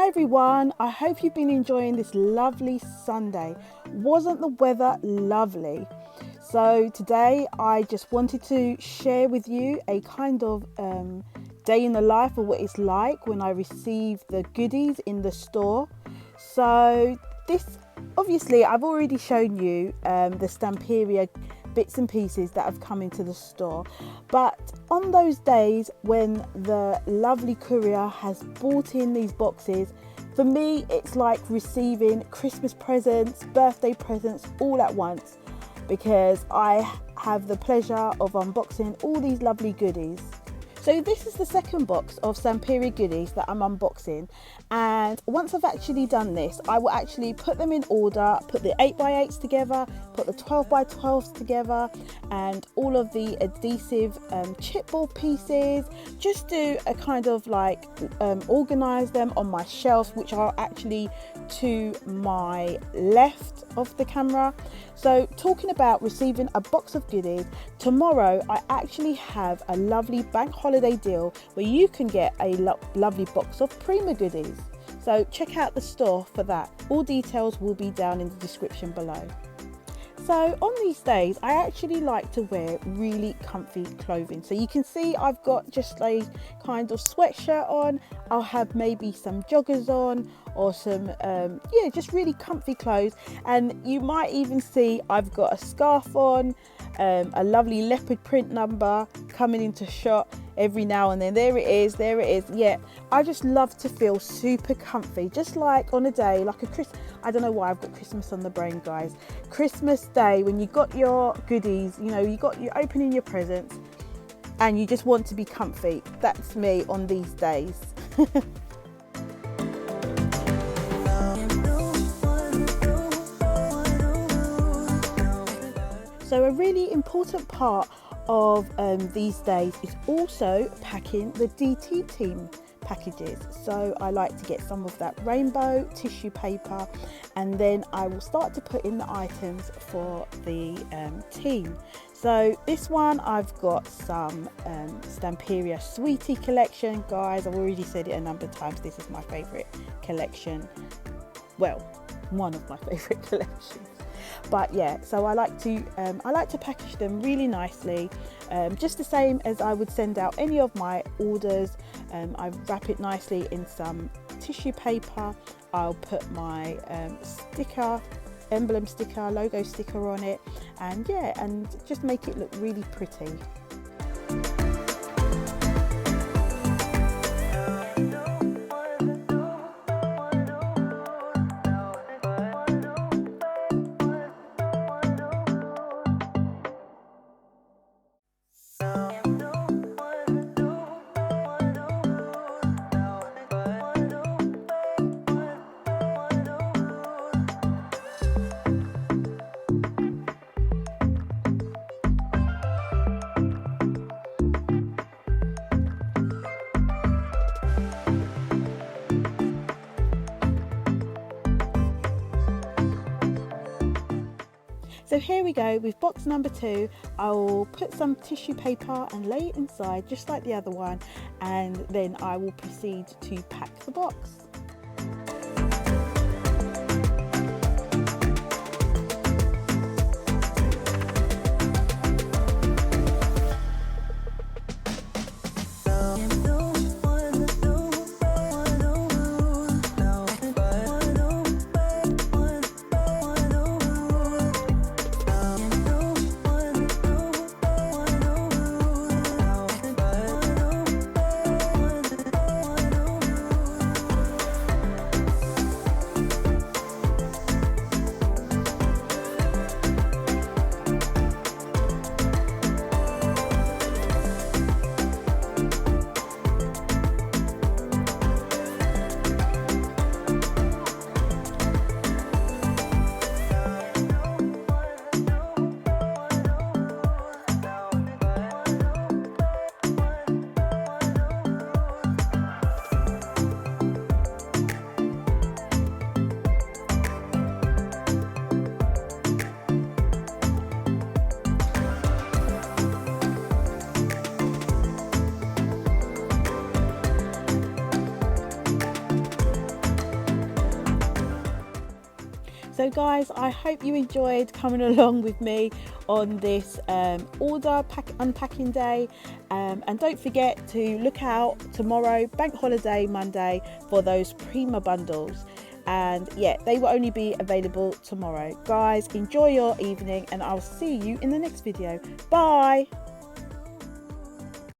Hi everyone, I hope you've been enjoying this lovely Sunday. Wasn't the weather lovely? So today I just wanted to share with you a kind of day in the life of what it's like when I receive the goodies in the store. So this, obviously I've already shown you the Stamperia bits and pieces that have come into the store, but on those days when the lovely courier has brought in these boxes, for me it's like receiving Christmas presents, birthday presents all at once, because I have the pleasure of unboxing all these lovely goodies. So this is the second box of Stamperia goodies that I'm unboxing, and once I've actually done this, I will actually put them in order, put the 8x8s together, put the 12x12s together, and all of the adhesive chipboard pieces, just do a kind of like organize them on my shelves, which are actually to my left of the camera. So talking about receiving a box of goodies, tomorrow I actually have a lovely bank holiday deal where you can get a lovely box of Prima goodies. So check out the store for that. All details will be down in the description below. So on these days, I actually like to wear really comfy clothing. So you can see I've got just a kind of sweatshirt on. I'll have maybe some joggers on, or some, just really comfy clothes. And you might even see I've got a scarf on, a lovely leopard print number coming into shot every now and then. There it is. Yeah, I just love to feel super comfy, just like on a day like a I don't know why I've got Christmas on the brain, guys. Christmas day, when you got your goodies, you're opening your presents and you just want to be comfy. That's me on these days. So a really important part of these days is also packing the DT team packages. So I like to get some of that rainbow tissue paper, and then I will start to put in the items for the team. So this one, I've got some Stamperia Sweetie collection. Guys, I've already said it a number of times, this is my favourite collection. Well, one of my favourite collections. But yeah, so I like to package them really nicely, just the same as I would send out any of my orders. I wrap it nicely in some tissue paper. I'll put my emblem sticker, logo sticker on it, and just make it look really pretty. So here we go with box number 2. I will put some tissue paper and lay it inside just like the other one, and then I will proceed to pack the box. So guys, I hope you enjoyed coming along with me on this unpacking day, and don't forget to look out tomorrow, bank holiday Monday, for those Prima bundles. And yeah, they will only be available tomorrow. Guys, enjoy your evening and I'll see you in the next video. Bye.